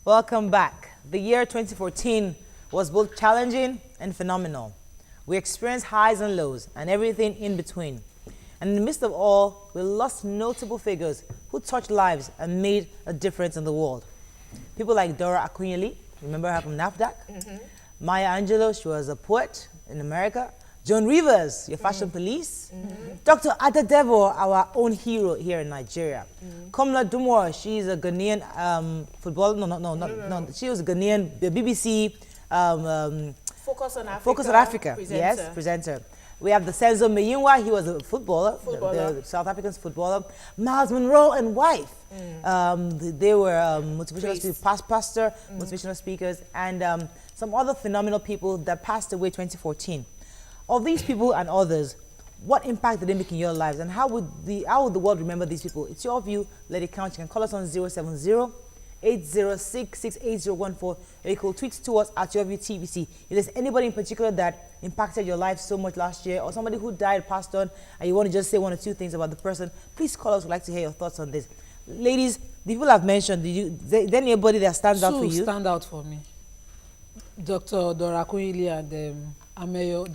Welcome back. The year 2014 was both challenging and phenomenal. We experienced highs and lows and everything in between. And in the midst of all, we lost notable figures who touched lives and made a difference in the world. People like Dora Akunyili, remember her from NAFDAC? Maya Angelou, she was a poet in America. Joan Rivers, your fashion police. Dr. Adadevo, our own hero here in Nigeria. Komla Dumor, she's a Ghanaian footballer. No. She was a Ghanaian BBC Focus on Africa. Presenter. Yes, presenter. We have the Senzo Meyinwa, he was a footballer. The South African footballer. Miles Monroe and wife. They were motivational speakers, pastor, motivational speakers, and some other phenomenal people that passed away 2014. Of these people and others, what impact did they make in your lives, and how would the world remember these people? It's your view. Let it count. You can call us on 070-806-68014, or you can tweet to us at YOURVIEW TVC. If there's anybody in particular that impacted your life so much last year, or somebody who died, passed on, and you want to just say one or two things about the person, please call us. We'd like to hear your thoughts on this. Ladies, the people I've mentioned, is there anybody that stands out for you? Stand out for me. Dr. Dora Akunyili and Ameyo,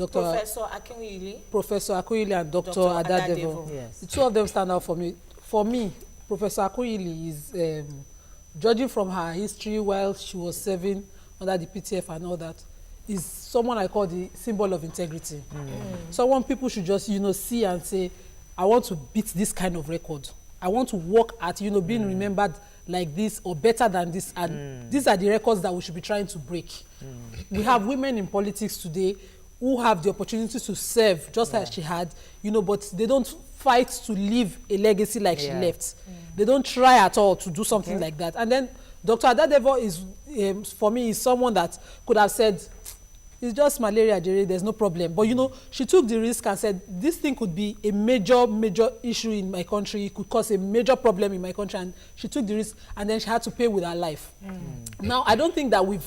Professor Akunyili and Dr. Adadevo. Yes. The two of them stand out for me. For me, Professor Akunyili is, judging from her history while she was serving under the PTF and all that, is someone I call the symbol of integrity. Someone people should just, see and say, I want to beat this kind of record. I want to work at, being remembered like this or better than this. And these are the records that we should be trying to break. We have women in politics today who have the opportunity to serve just as she had, but they don't fight to leave a legacy like she left. They don't try at all to do something like that. And then Dr. Adadevo is, for me, is someone that could have said, it's just malaria, Jerry, there's no problem. But, she took the risk and said, this thing could be a major issue in my country. It could cause a major problem in my country. And she took the risk, and then she had to pay with her life. Now, I don't think that we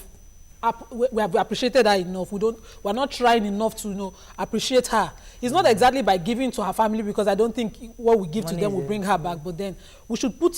have appreciated her enough. We're not trying enough to appreciate her. It's not exactly by giving to her family, because I don't think what we give to them will bring her back. But then we should put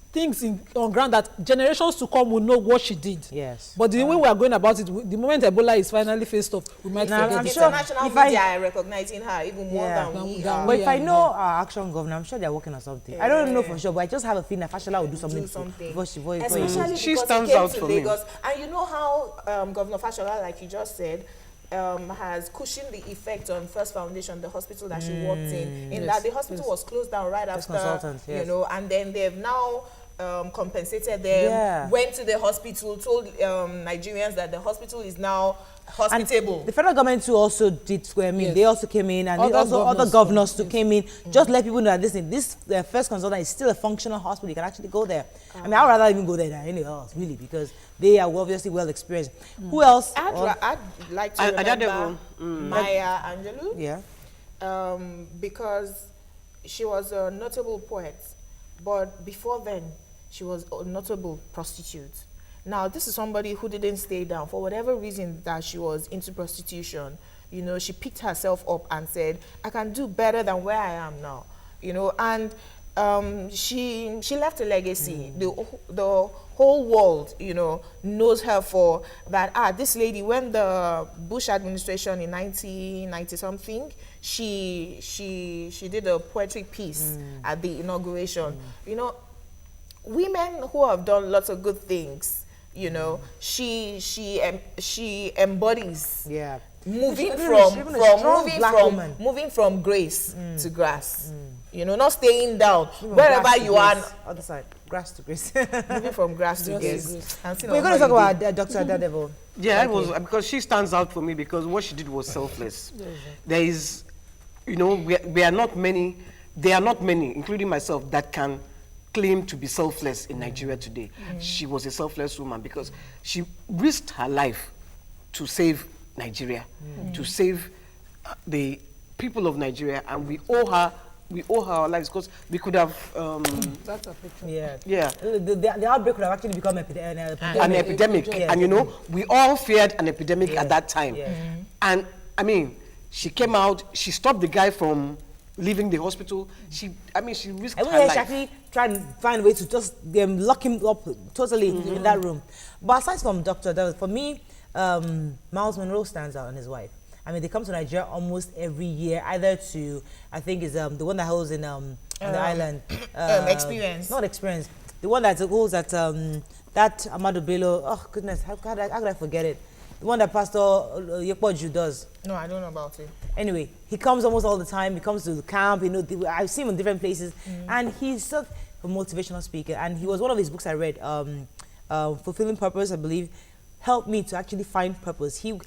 things on ground that generations to come will know what she did. Yes. But the way we are going about it, the moment Ebola is finally faced off, we might forget. I'm sure international media are recognizing her even more than we are. But if I know our action governor, I'm sure they're working on something. I don't know for sure, but I just have a feeling that Fashola will do something. Especially she because stands he came out to for Lagos. me. And you know how Governor Fashola, like you just said, has cushioned the effect on First Foundation, the hospital that she worked in that the hospital was closed down right after, and then they've now compensated them, went to the hospital, told Nigerians that the hospital is now hospitable. And the federal government too also did square me. They also came in, and other governors too came in. Just let people know that this first consultant is still a functional hospital. You can actually go there. I mean, I'd rather even go there than anywhere else, really, because they are obviously well experienced. Who else? I'd like to remember Maya Angelou. Yeah. Because she was a notable poet, but before then, she was a notable prostitute. Now, this is somebody who didn't stay down. For whatever reason that she was into prostitution, she picked herself up and said, I can do better than where I am now. And she left a legacy. The whole world, knows her for that. This lady, when the Bush administration in 1990-something, she did a poetry piece at the inauguration. Women who have done lots of good things, she embodies moving from grace to grass. Not staying down wherever you are. Other side, grass to grace. Moving from grass to grace. We're going to talk about Dr. Adadevo. Yeah, it was because she stands out for me because what she did was selfless. There is, we are not many. There are not many, including myself, that can claim to be selfless in Nigeria today. She was a selfless woman because she risked her life to save Nigeria, to save the people of Nigeria, and we owe her our lives because we could have. That's a picture. Yeah. The outbreak could have actually become an epidemic, and we all feared an epidemic at that time. And I mean, she came out. She stopped the guy from leaving the hospital. She risked I her went here, life. she actually tried to find a way to just lock him up totally in that room. But aside from Dr. for me, Miles Monroe stands out, and his wife. I mean, they come to Nigeria almost every year, either to, I think is the one that holds in on the island. Experience. Not Experience. The one that holds at that Amado Bello. Oh goodness, how could I forget it? The one that Pastor Yekpoju does. No, I don't know about it. Anyway, he comes almost all the time. He comes to the camp. You know, I've seen him in different places, and he's such a motivational speaker. And he was one of his books I read, Fulfilling Purpose, I believe, helped me to actually find purpose. He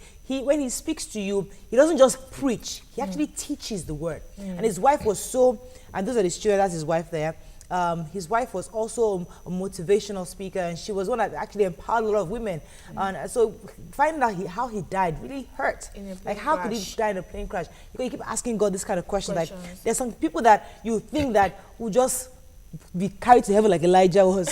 when he speaks to you, he doesn't just preach. He actually teaches the word. And his wife was so, and those are the students. That's his wife there. His wife was also a motivational speaker, and she was one that actually empowered a lot of women. And so finding out how he died really hurt. Like, how could he die in a plane crash? Because you keep asking God this kind of questions. Like, there's some people that you think that will just be carried to heaven like Elijah was,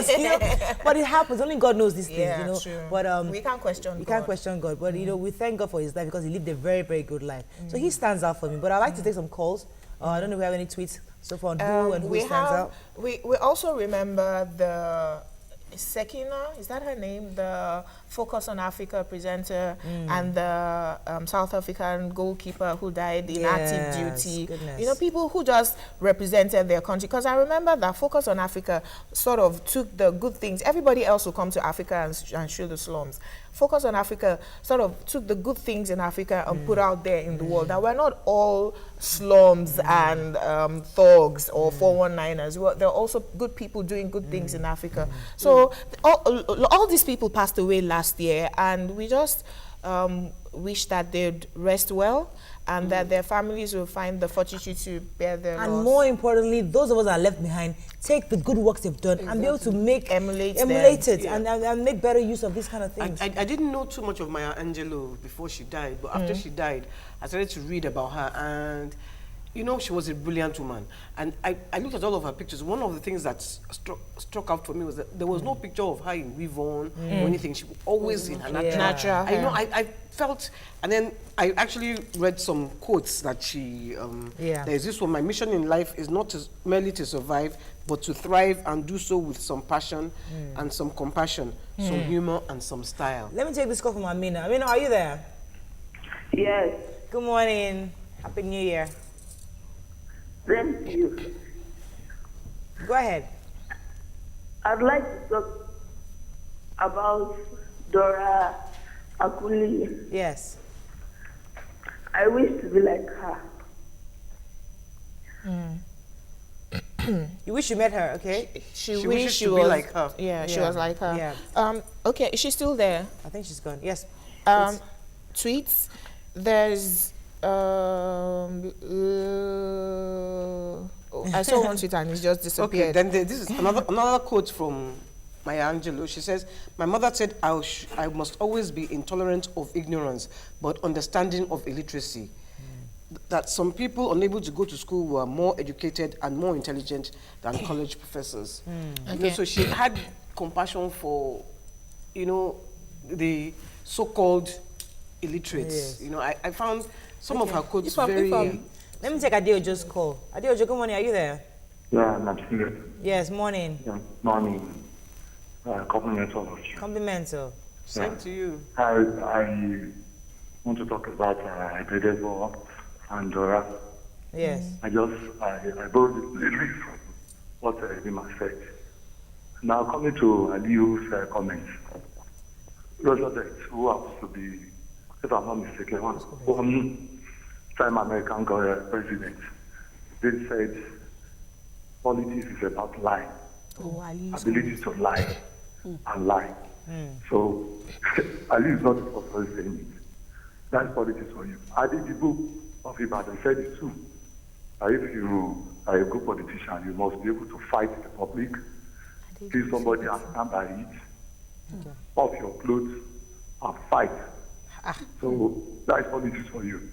you know, but it happens. Only God knows these things, you know. True. But we can't question God. We can't question God, but you know, we thank God for his life because he lived a very, very good life. So he stands out for me. But I'd like to take some calls. I don't know if we have any tweets so far on who and who stands out. We also remember the Sekina, is that her name? The Focus on Africa presenter and the South African goalkeeper who died in active duty. Goodness. You know, people who just represented their country. Because I remember that Focus on Africa sort of took the good things. Everybody else will come to Africa and show the slums. Focus on Africa sort of took the good things in Africa and put out there in the world. That we're not all slums and thugs or 419ers. There are also good people doing good things in Africa. So all these people passed away last year, and we just wish that they'd rest well and that their families will find the fortitude to bear their loss. And more importantly, those of us that are left behind, take the good works they've done and be able to emulate it and make better use of these kind of things. I didn't know too much of Maya Angelou before she died, but after she died, I started to read about her, and you know, she was a brilliant woman. And I looked at all of her pictures. One of the things that struck out for me was that there was no picture of her in weave-on or anything. She was always in her natural hair. I felt, and then I actually read some quotes that she, there's this one: my mission in life is not merely to survive, but to thrive and do so with some passion and some compassion, some humor and some style. Let me take this call from Amina. Amina, are you there? Yes. Good morning. Happy New Year. Thank you. Go ahead. I'd like to talk about Dora Akuli. Yes. I wish to be like her. You wish you met her, okay? She wishes she to was be like her. Yeah, she was like her. Yeah. Okay, is she still there? I think she's gone. Yes. Tweets. There's I saw one tweet and it's just disappeared. Okay, then this is another quote from Maya Angelou. She says, "My mother said I must always be intolerant of ignorance, but understanding of illiteracy. That some people unable to go to school were more educated and more intelligent than college professors." You know, so she had compassion for, you know, the so-called illiterates. Yes. You know, I found some of her quotes very... Let me take Adeojo's call. Adeojo, good morning. Are you there? Yeah, I'm here. Yes, morning. Yeah, morning. Compliments of you. Compliments, sir. Same to you. I want to talk about Edebo and Dora. Yes. I borrowed a little from what Rima said. Now, coming to Aliu's comments, Roosevelt, who happens to be, if I'm not mistaken, one time American president, they said politics is about lying, ability to lie and lie. So Ali is not the first person saying it. That's politics for you. I did the book of Ibadan said it too. If you are a good politician, you must be able to fight the public, see somebody and stand by it, off your clothes and fight. So that is politics for you.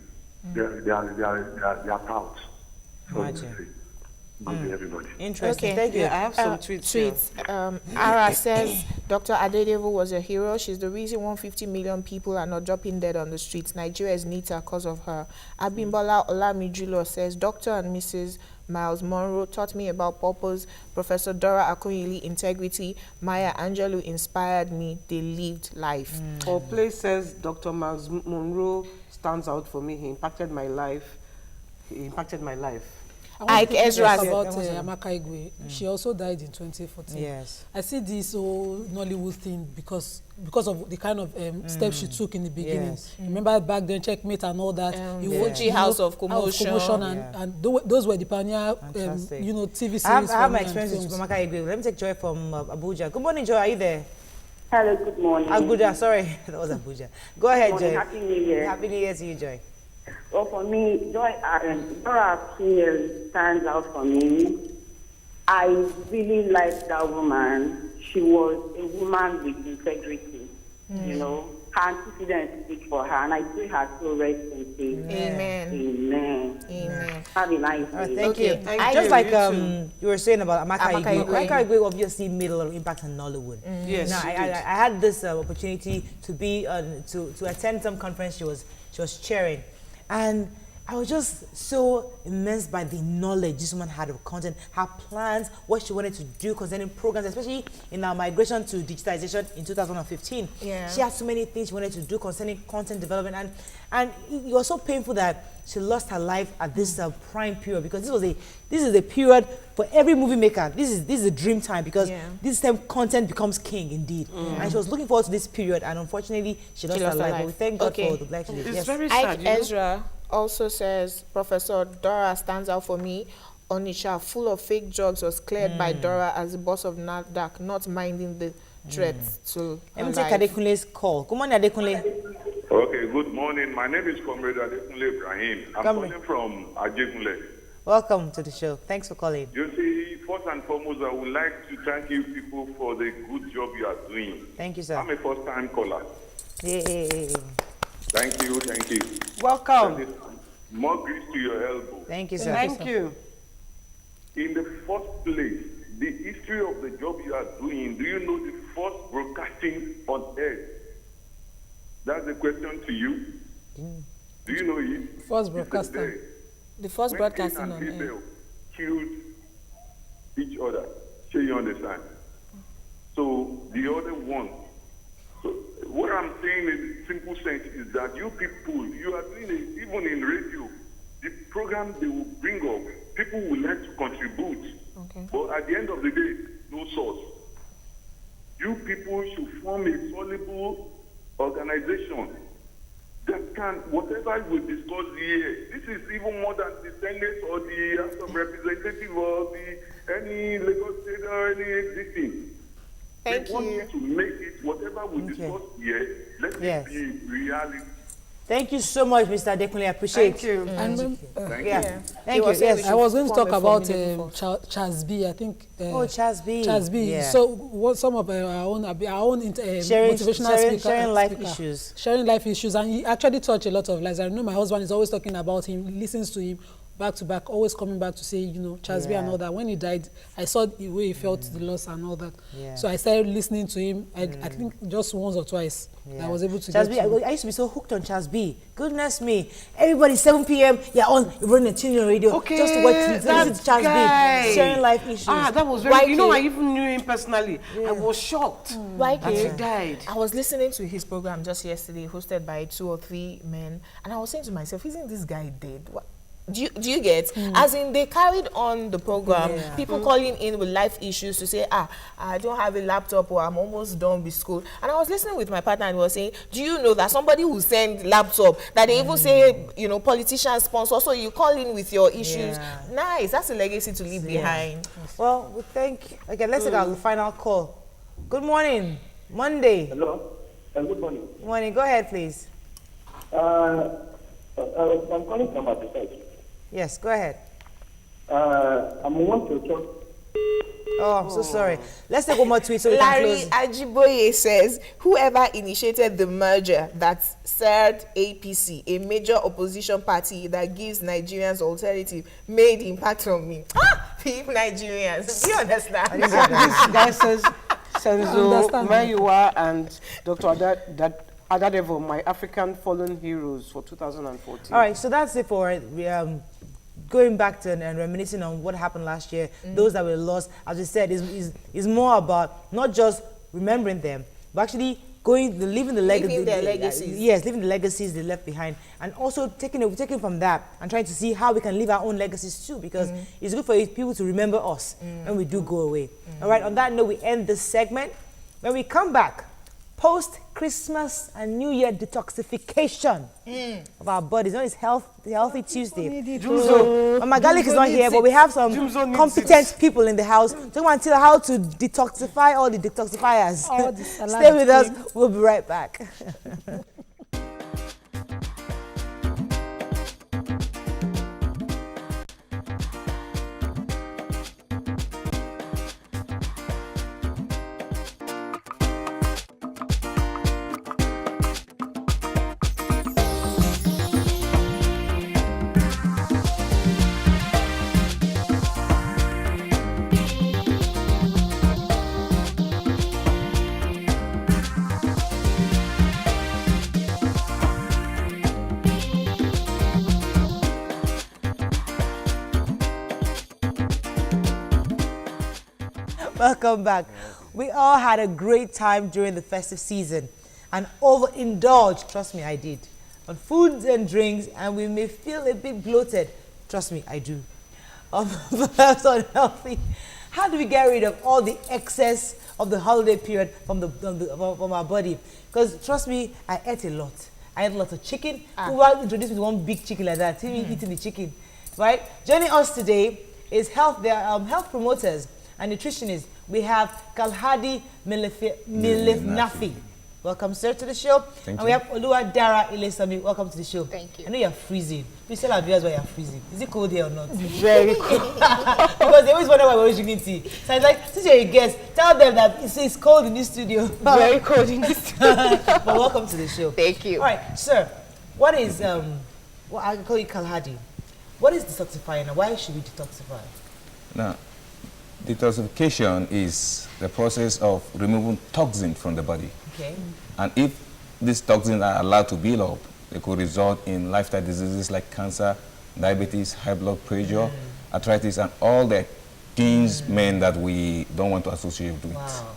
They are out. So Good day, everybody. Interesting. Okay. Thank you. Yeah, I have some tweets here. Ara says Dr. Adedevo was a hero. She's the reason 150 million people are not dropping dead on the streets. Nigeria is neater because of her. Abimbola Olamijulo says Dr. and Mrs. Miles Monroe taught me about purpose. Professor Dora Akunyili, integrity. Maya Angelou inspired me. They lived life. Or place says Dr. Miles Monroe stands out for me. He impacted my life. He impacted my life. Ike Ezra about Amaka Igwe. She also died in 2014. Yes. I see this whole Nollywood thing because of the kind of steps she took in the beginning. Yes. Remember back then, Checkmate and all that. Fuji House of Commotion. And those were the pioneer, Fantastic. TV series. I have my and experience with films. Amaka Igwe. Let me take Joy from Abuja. Good morning, Joy. Are you there? Hello, good morning. Abuja, sorry. That was Abuja. Go ahead, Good morning. Joy. Happy New Year. Happy New Year to you, Joy. Well, for me, Dora Akunyili stands out for me. I really like that woman. She was a woman with integrity. You know, her antecedents speak for her, and I pray her soul rest in peace. Amen. Amen. Amen. Have a nice day. Thank Okay. you. Thank Just you. like You too. you were saying about Amaka Amaka Igwe. Igwe. Amaka Igwe obviously made a lot of impact on Nollywood. Yes, Now, she I did. had this opportunity to be to attend some conference she was chairing, and I was just so immersed by the knowledge this woman had of content, her plans, what she wanted to do concerning programs, especially in our migration to digitization in 2015. Yeah. She had so many things she wanted to do concerning content development, and it was so painful that she lost her life at this prime period, because this is a period for every movie maker. This is a dream time, because this time content becomes king indeed. And she was looking forward to this period, and unfortunately she lost her life. But we thank God for the life she lived. It's Yes. very sad, Ike you know? Ezra also says Professor Dora stands out for me. Onitsha, full of fake drugs, was cleared by Dora as the boss of NAFDAC, not minding the threats to Let her me take life. Adekunle's call. Good morning, Adekunle. Okay, good morning. My name is Comrade Adekunle Ibrahim. I'm Comrade. calling from Ajegunle. Welcome to the show. Thanks for calling. You see, first and foremost, I would like to thank you people for the good job you are doing. Thank you, sir. I'm a first-time caller. Yay. Thank you, thank you. Welcome. More grease to your elbow. Thank you, sir. Thank you. In the first place, the history of the job you are doing, do you know the first broadcasting on earth? That's the question to you. Do you know it? First It's broadcasting. there. The first When broadcasting Cain on and air. Abel killed each other. So you understand? So the other one. So what I'm saying in simple sense is that you people, you are doing it even in radio. The program they will bring up, people will like to contribute. Okay. But at the end of the day, no source. You people should form a soluble organization that can, whatever we discuss here, this is even more than the Senate or the House of Representatives or any Lagos State or any existing. Thank We want you. you to make it, whatever we discuss here, let Yes. it be reality. Thank you so much, Mr. Adekunle. I appreciate Thank you. And Thank Yeah. you. Thank you. was saying we Yes. should I was going to form talk a about formidable force. Chaz B. I think. Oh, Chaz B. Chaz B. Yeah. So, what some of our own Sharing motivational sharing life speaker, issues. sharing life issues, and he actually touched a lot of lives. I know my husband is always talking about him, listens to him back to back, always coming back to say, Chaz B and all that. When he died, I saw the way he felt the loss and all that. Yeah. So I started listening to him. I think just once or twice I was able to. Chaz get B, I used to be so hooked on Chaz B. Goodness me. Everybody, 7 p.m., you're running a tune on radio Okay, just to watch listen that to Chaz guy. B. Sharing life issues. Ah, that was very, YK. I even knew him personally. I was shocked that he died. I was listening to his program just yesterday, hosted by 2 or 3 men, and I was saying to myself, isn't this guy dead? What? Do you get? As in, they carried on the program, people calling in with life issues to say, I don't have a laptop, or I'm almost done with school. And I was listening with my partner, and he was saying, do you know that somebody who send laptop, that they even say, politicians sponsor, so you call in with your issues. Nice, that's a legacy to leave behind. Well, we thank. Okay, let's take our final call. Good morning. Monday. Hello. Good morning. Morning. Go ahead, please. I'm calling from my side. Yes, go ahead. I want to talk. Oh, I'm so sorry. Let's take one more tweet so we can Larry close. Ajiboye says, whoever initiated the merger that served APC, a major opposition party that gives Nigerians alternative, made impact on me. Peep Nigerians. Do you understand? This guy says, Senzo, Understand. Mayuwa, and Dr. Adadevo, my African fallen heroes for 2014. All right, so that's it for going back to and reminiscing on what happened last year. Those that were lost, as we said, is more about not just remembering them, but actually leaving the legacy. their legacies. Yes, leaving the legacies they left behind, and also taking from that and trying to see how we can leave our own legacies too, because it's good for people to remember us when we do go away. All right, on that note, we end this segment. When we come back, post-Christmas and New Year detoxification of our bodies. It's Healthy Tuesday. So, Mama Garlic is not here, but we have some competent people in the house. So we want to tell how to detoxify all the detoxifiers. Stay with us. We'll be right back. Welcome back. We all had a great time during the festive season and overindulged, trust me, I did, on foods and drinks, and we may feel a bit bloated. Trust me, I do. Perhaps unhealthy. How do we get rid of all the excess of the holiday period from our body? Because trust me, I ate a lot. I ate a lot of chicken. Who was introduced me to one big chicken like that? See me eating the chicken, right? Joining us today is health promoters and nutritionists. We have Kalhadi Melenafi. Welcome, sir, to the show. Thank you. We have Oluwadara Ilesami. Welcome to the show. Thank you. I know you're freezing. Please tell our viewers why you're freezing. Is it cold here or not? Very cool. Because they always wonder why we're always drinking tea. So it's like, since you're a guest, tell them that it's cold in this studio. Very cold in this studio. But welcome to the show. Thank you. All right, sir. What is well, I call you Kalhadi. What is detoxifying and why should we detoxify? Now, detoxification is the process of removing toxin from the body. Okay. And if these toxins are allowed to build up, they could result in lifestyle diseases like cancer, diabetes, high blood pressure, arthritis, and all the things, men, that we don't want to associate with. Wow.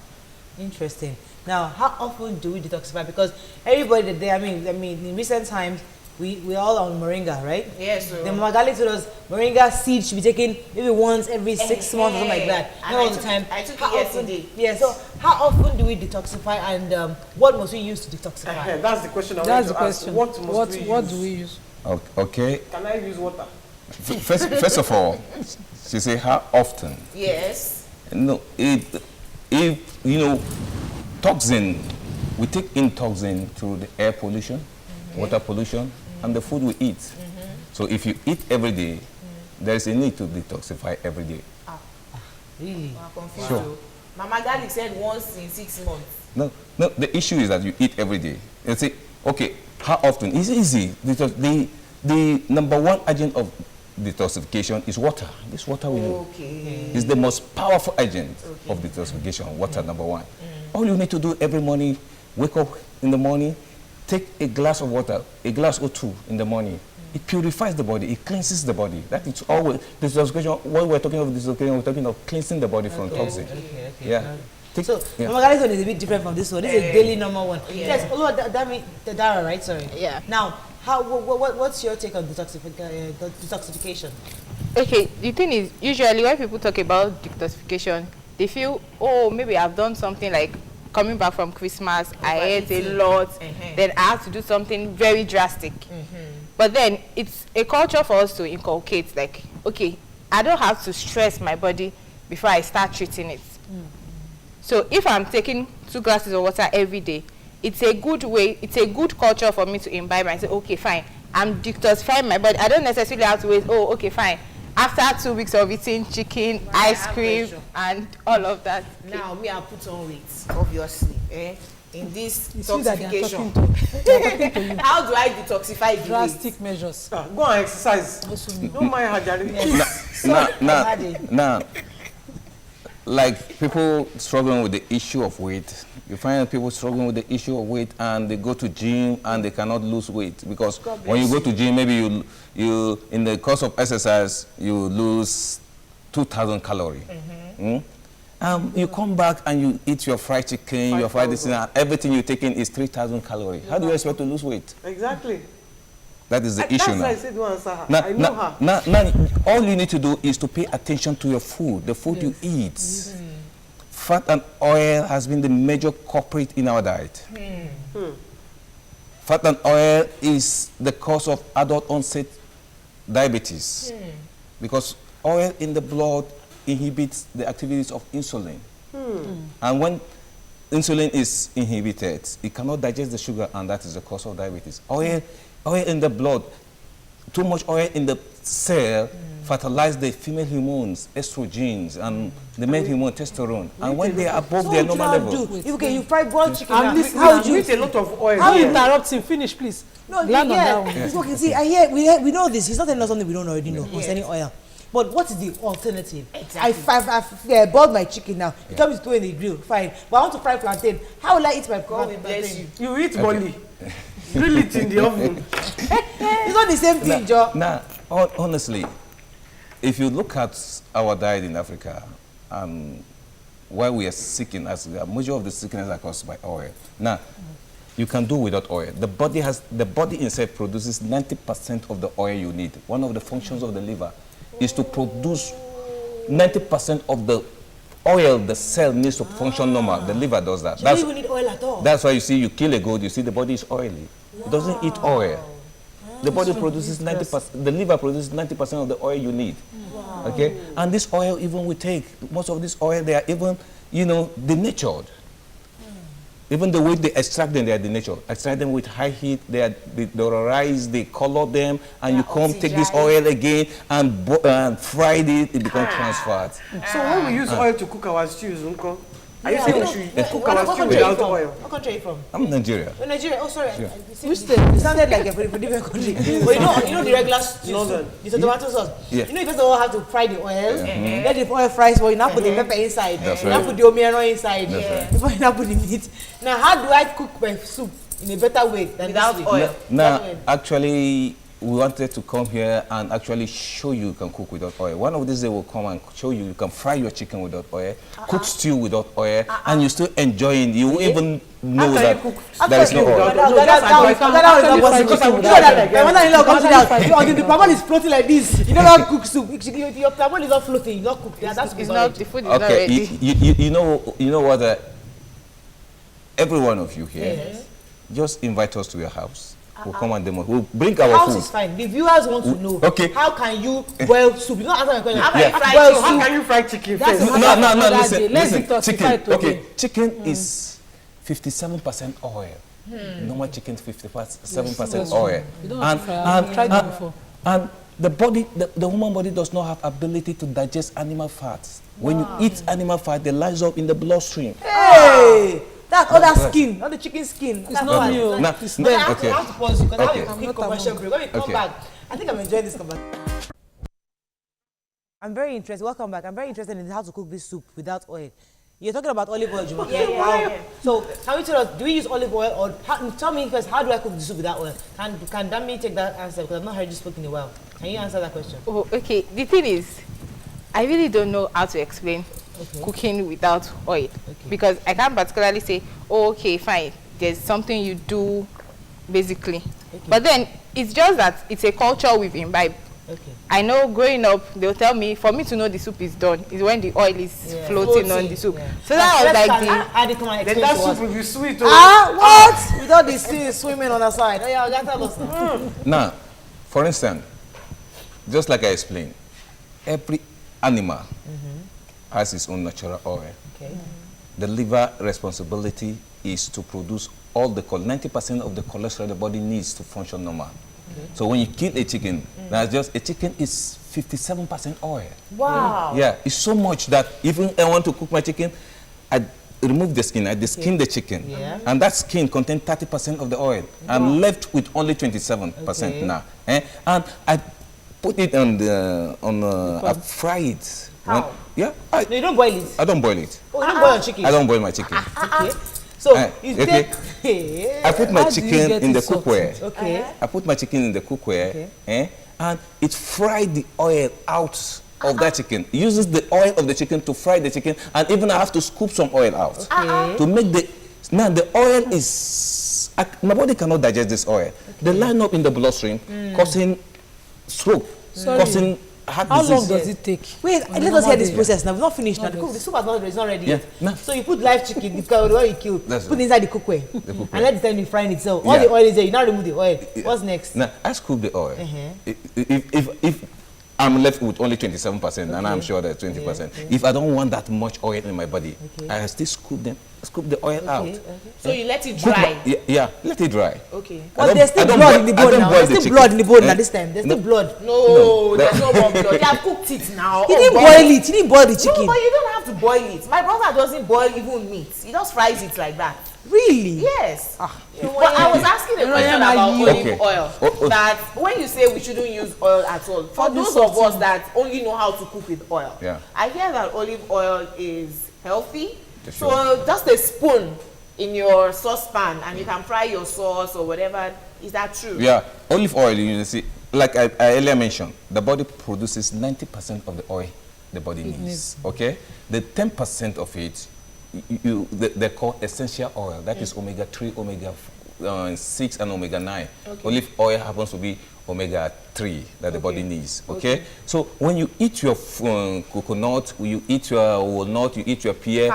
Interesting. Now, how often do we detoxify? Because everybody today, I mean, in recent times, we all on moringa, right? Yes. The Mama Garlic told us moringa seeds should be taken maybe once every 6 months or something like that. And Not all the time. I took it How often? yesterday. Yeah. So how often do we detoxify, and what must we use to detoxify? That's the question I That's want the to ask. question. What do we use? Okay. Can I use water? First of all, she say how often. Yes. No, if you know, toxin, we take in toxin through the air pollution, water pollution, and the food we eat. So if you eat every day, there is a need to detoxify every day. Really? I'm confused. Sure. Mama Garlic said once in 6 months. No, the issue is that you eat every day. You say, okay, how often? It's easy. The number one agent of detoxification is water. This water we use. Okay. Is the most powerful agent of detoxification, water, number one. All you need to do every morning, wake up in the morning, take a glass of water, a glass or two in the morning. It purifies the body, it cleanses the body. That is always, detoxification, when we're talking of detoxification, we're talking of cleansing the body from toxins. Okay. Yeah. So Mama Garlic's one is a bit different from this one. This is a daily normal one. Yes, the Dara, right? Sorry. Yeah. Now, what's your take on detoxification? Okay, the thing is, usually when people talk about detoxification, they feel, oh, maybe I've done something like coming back from Christmas, I ate a lot, then I have to do something very drastic. But then it's a culture for us to inculcate, like, okay, I don't have to stress my body before I start treating it. So if I'm taking 2 glasses of water every day, it's a good way, it's a good culture for me to imbibe and say, okay, fine, I'm detoxifying my body. I don't necessarily have to wait, oh, okay, fine. After 2 weeks of eating chicken, ice cream, and all of that. Now, me, I put on weight, obviously. in this You see that they are detoxification. talking to you. How do I detoxify the Drastic measures. Go and exercise. Don't mind her, Jerry. Now, like people struggling with the issue of weight, you find people struggling with the issue of weight and they go to gym and they cannot lose weight because when you go to gym, maybe you in the course of exercise, you lose 2,000 calories. You come back and you eat your fried chicken, your fried this and everything you take in is 3,000 calories. How do you expect to lose weight? Exactly. That is the issue now. That's why I said once, I know her. Now, all you need to do is to pay attention to your food, the food you eat. Fat and oil has been the major culprit in our diet. Fat and oil is the cause of adult onset diabetes because oil in the blood inhibits the activities of insulin. And when insulin is inhibited, it cannot digest the sugar, and that is the cause of diabetes. Oil in the blood, too much oil in the cell fertilize the female hormones, estrogens, and the male hormone, testosterone. And when they are above their normal level. You fry boiled chicken. How do you eat a lot of oil? How you interrupt him? Finish, please. No, Land on that one. it's okay. See, we know this. He's not telling us something we don't already know concerning oil. But what is the alternative? Exactly. I boiled my chicken now. You tell me to throw in the grill, fine. But I want to fry plantain. How will I eat my God will bless you. You eat boli. Grill it in the oven. It's not the same thing, Joe. Now, honestly, if you look at our diet in Africa, why we are seeking, as the major of the sickness are caused by oil. Now, you can do without oil. The body itself produces 90% of the oil you need. One of the functions of the liver is to produce 90% of the oil the cell needs to function normal. The liver does that. You don't even need oil at all. That's why you see you kill a goat, you see the body is oily. It doesn't eat oil. The body produces 90%, the liver produces 90% of the oil you need. Okay? And this oil even we take, most of this oil, they are even, denatured. Even the way they extract them, they are denatured. Extract them with high heat, they rise, they color them, and you come take this oil again and fry it becomes trans fat. So when we use oil to cook our stews, Uncle, are you saying we should cook our stew without oil? What country are you from? I'm Nigeria. Oh, Nigeria. Oh, sorry. Sure. Which state? It sounded like a very different country. But you know the regular stew, the tomato sauce. Yeah. You know you first of all have to fry the oil. Let the oil fries for you. Now put the pepper inside. That's Now right. put the omiano inside. That's Before you now put the meat. Now how do I cook my soup in a better way than Without this way? oil. Now, actually, we wanted to come here and actually show you can cook without oil. One of these days we'll come and show you can fry your chicken without oil, cook stew without oil, and you still enjoying. You won't even know that there is no oil. The problem is floating like this. You don't cook soup. Your problem is not floating. You don't cook. It's not, the food is not Okay, ready. you know what? Every one of you here, just invite us to your house. We'll come and demo. We'll bring our House food. is fine. The viewers want to know. Okay. How can you boil soup? You don't answer my question. How can you fry How soup? can you fry chicken That's first? a- Listen. Let's detoxify Chicken. it today. Okay, chicken is 57% oil. Normal chicken 57% oil. You don't have to fry. I've tried that before. And the body, the human body does not have ability to digest animal fats. When you eat animal fat, they rise up in the bloodstream. Hey! That's all that Right. skin, not the chicken skin. It's not me. Now, I have to pause you because I have a quick not commercial break. When we come Okay. back, I think I'm enjoying this conversation. I'm very interested. Welcome back. I'm very interested in how to cook this soup without oil. You're talking about olive oil, Juma. So, can we tell us, do we use olive oil or tell me first, how do I cook the soup without oil? Can Dami take that answer? Because I've not heard you speak in a while. Can you answer that question? Oh, okay. The thing is, I really don't know how to explain cooking without oil because I can't particularly say, oh, okay, fine, there's something you do basically. But then it's just that it's a culture we've imbibed. I know growing up, they'll tell me, for me to know the soup is done is when the oil is floating on the soup. So that was like Then that soup will be sweet. What? Without the sea swimming on the side. Oh, yeah, that's all. Now, for instance, just like I explained, every animal has its own natural oil. The liver responsibility is to produce all the 90% of the cholesterol the body needs to function normal. So when you kill a chicken, that's just a chicken is 57% oil. Wow. Yeah, it's so much that even I want to cook my chicken, I remove the skin, I skin the chicken, and that skin contains 30% of the oil. I'm left with only 27% now. And I put it I fry it. How? No, you don't boil it. I don't boil it. Oh, you don't boil your chicken? I don't boil my chicken. Okay. So you take. I put my chicken in the cookware. Okay. I put my chicken in the cookware, and it fried the oil out of that chicken. It uses the oil of the chicken to fry the chicken, and even I have to scoop some oil out to make the. Now the oil is. My body cannot digest this oil. They line up in the bloodstream, causing stroke, causing heart disease. How long does it take? Wait, let us hear this process now. We've not finished now. The soup is not ready yet. So you put live chicken, it's got what you kill, put it inside the cookware, and let the time you frying it. So all the oil is there. You now remove the oil. What's next? Now I scoop the oil. If I'm left with only 27%, and I'm sure that 20%. If I don't want that much oil in my body, I still scoop the oil out. So you let it dry? Let it dry. Okay. But there's still blood in the bone now. There's still blood in the bone at this time. There's still blood. No, there's no more blood. You have cooked it now. He didn't boil it. He didn't boil the chicken. No, but you don't have to boil it. My brother doesn't boil even meat. He just fries it like that. Really? Yes. But I was asking a question about olive oil. That when you say we shouldn't use oil at all, for those of us that only know how to cook with oil, I hear that olive oil is healthy. So just a spoon in your saucepan and you can fry your sauce or whatever. Is that true? Yeah, olive oil, you see, like I earlier mentioned, the body produces 90% of the oil the body needs. Okay, the 10% of it they call essential oil. That is omega-3, omega-6, and omega-9. Olive oil happens to be omega-3 that the body needs. Okay? So when you eat your coconut, you eat your walnut, you eat your pear,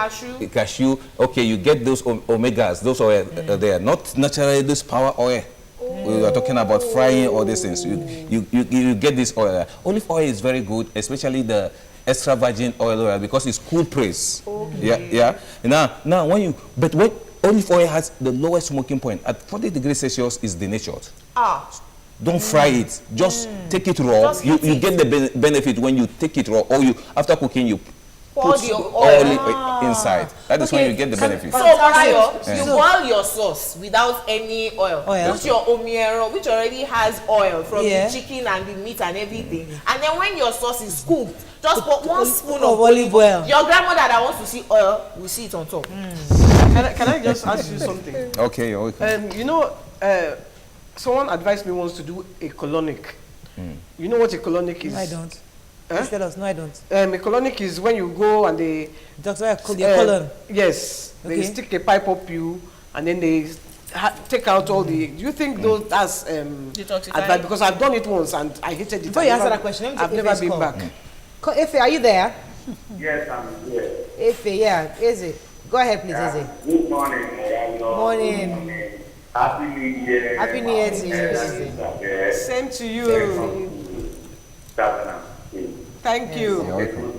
cashew, okay, you get those omegas, those oil there. Not naturally this power oil. We are talking about frying all these things. You get this oil. Olive oil is very good, especially the extra virgin oil because it's cool press. Now when olive oil has the lowest smoking point at 40 degrees Celsius is denatured. Don't fry it. Just take it raw. You get the benefit when you take it raw, or you after cooking you put the oil inside. That is when you get the benefit. So you boil your sauce without any oil. Put your omiero, which already has oil from the chicken and the meat and everything. And then when your sauce is cooked, just put 1 spoon of olive oil. Your grandmother that wants to see oil will see it on top. Can I just ask you something? Okay, you're welcome. You know, someone advised me once to do a colonic. You know what a colonic is? No, I don't. Tell us. No, I don't. A colonic is when you go and they... Doctor, your colon. Yes. They stick a pipe up you and then they take out all the... Do you think that's advice? Because I've done it once and I hated it. Before you answer that question, I've never been back. Efe, are you there? Yes, I'm here. Efe, yeah. Eze. Go ahead, please, Eze. Good morning. Morning. Happy New Year. Happy New Year to you, Eze. Same to you. Thank you. You're welcome.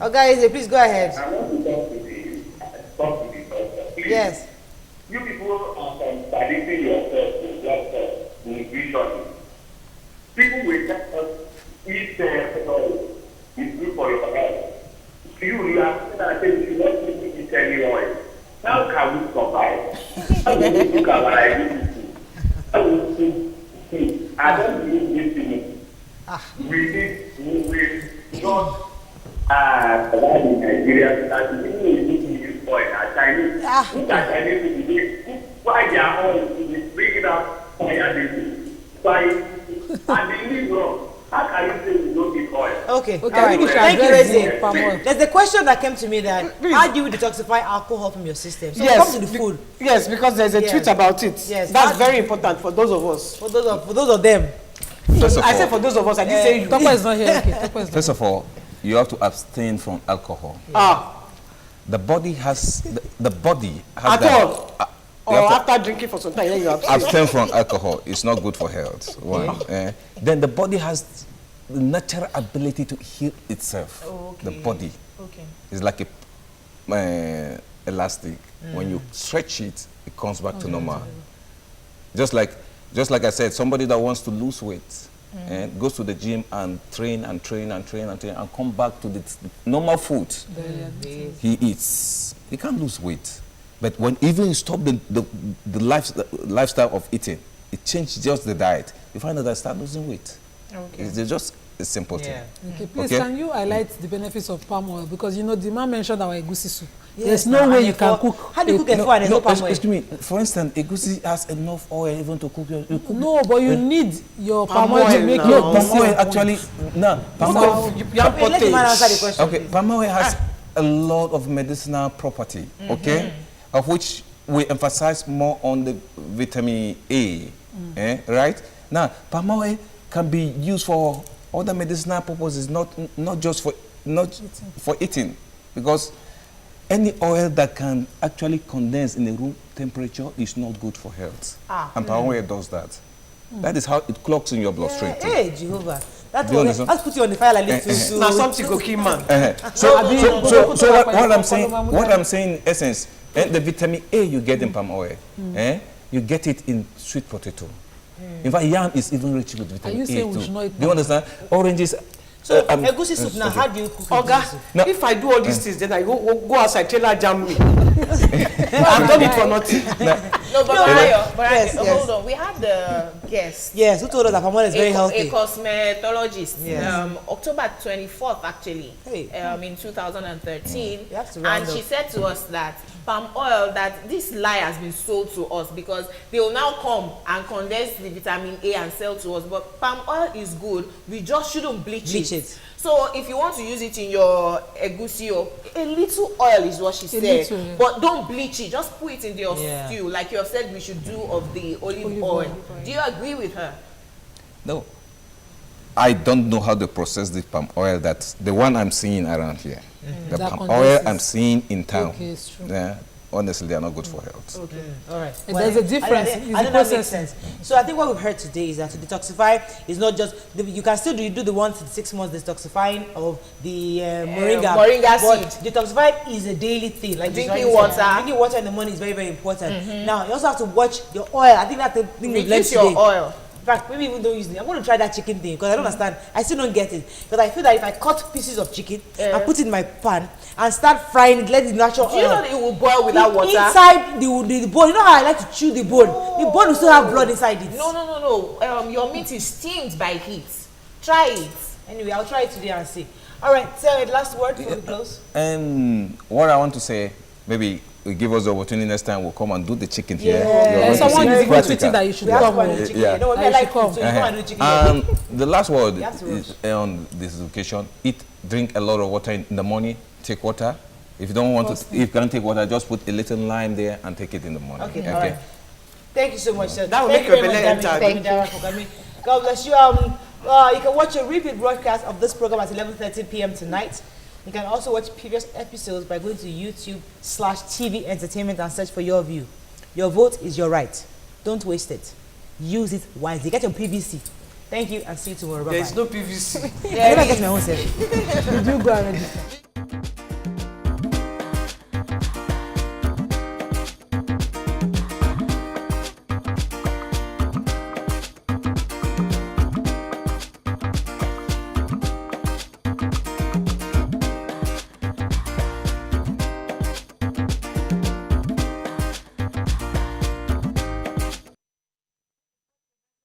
Okay, Eze, please go ahead. I want to talk to the doctor. Please. Yes. You people are contradicting yourself with just nutrition. People will just eat oil. It's good for your health. You are saying you don't need to eat any oil. How can we survive? How do we look at what I do? I don't need this thing. We not in Nigeria that we need to use oil as Chinese. Look at Chinese today. Why they are oil? They bring it up. Why are they doing? Why? And they live wrong. How can you say we don't need oil? Okay. All right. Thank you, Eze. There's a question that came to me that how do you detoxify alcohol from your system? So come to the food. Yes, because there's a tweet about it. Yes. That's very important for those of us. For those of them. I said for those of us, I didn't say you. Tokpo is not here. Okay. First of all, you have to abstain from alcohol. The body has at all. Or after drinking for some time, then you abstain from alcohol. It's not good for health. One. Then the body has the natural ability to heal itself. The body is like a elastic. When you stretch it, it comes back to normal. Just like I said, somebody that wants to lose weight, and goes to the gym and train and come back to the normal food he eats, he can't lose weight. But when even you stop the lifestyle of eating, it changes just the diet, you find that I start losing weight. Okay. It's just a simple thing. Okay, please, can you highlight the benefits of palm oil? Because you know the man mentioned our egusi soup. Yes, there's no way you can cook. How do you cook a food and there's no palm oil? Excuse me. For instance, egusi has enough oil even to cook your. No, but you need your palm oil to make your palm oil actually. No, palm oil. Let the man answer the question. Okay, palm oil has a lot of medicinal property. Okay, of which we emphasize more on the vitamin A. Right now, palm oil can be used for other medicinal purposes, not just for eating, because any oil that can actually condense in a room temperature is not good for health. And palm oil does that. That is how it clogs in your bloodstream. Hey, Jehovah. That's what let's put you on the fire like this. Now something go kill man. So what I'm saying in essence, the vitamin A you get in palm oil, you get it in sweet potato. In fact, yam is even rich with vitamin A too. Do you understand? Oranges. So egusi soup now, how do you cook Oga, if I do all these things, then I go outside, tell her jam me. I've done it for nothing. No, but hold on. We have the guest. Yes, who told us that palm oil is very healthy? A cosmetologist. Yes. October 24th, actually, in 2013. And she said to us that palm oil, that this lie has been sold to us because they will now come and condense the vitamin A and sell to us. But palm oil is good. We just shouldn't bleach it. So if you want to use it in your egusi, a little oil is what she said. But don't bleach it. Just put it in your stew, like you have said we should do of the olive oil. Do you agree with her? No. I don't know how they process the palm oil. That's the one I'm seeing around here. The palm oil I'm seeing in town. Honestly, they are not good for health. Okay, all right. Well, there's a difference. I think that makes sense. So I think what we've heard today is that to detoxify is not just you can still do the 1 to 6 months detoxifying of the moringa seed. Detoxify is a daily thing, like drinking water. Drinking water in the morning is very, very important. Now you also have to watch your oil. I think that's the thing we've learned today. Reduce your oil. In fact, maybe even don't use it. I'm going to try that chicken thing because I don't understand. I still don't get it. Because I feel that if I cut pieces of chicken and put it in my pan and start frying it, let it natural oil. Do you know that it will boil without water? Inside the bone. You know how I like to chew the bone? The bone will still have blood inside it. No. Your meat is steamed by heat. Try it. Anyway, I'll try it today and see. All right, so last word before we close. What I want to say, maybe we give us the opportunity next time, we'll come and do the chicken here. Someone is even tweeting that you should come. No, I like food, so you come and do chicken. The last word is on this occasion. Drink a lot of water in the morning. Take water. If you don't want to, if you can't take water, just put a little lime there and take it in the morning. Okay. All right. Thank you so much, sir. That will make your belly enter. Thank you. God bless you. You can watch a repeat broadcast of this program at 11:30 p.m. tonight. You can also watch previous episodes by going to YouTube/TV Entertainment and search for Your View. Your vote is your right. Don't waste it. Use it wisely. Get your PVC. Thank you and see you tomorrow. Bye-bye. There's no PVC. I never get my own self. Did you go already?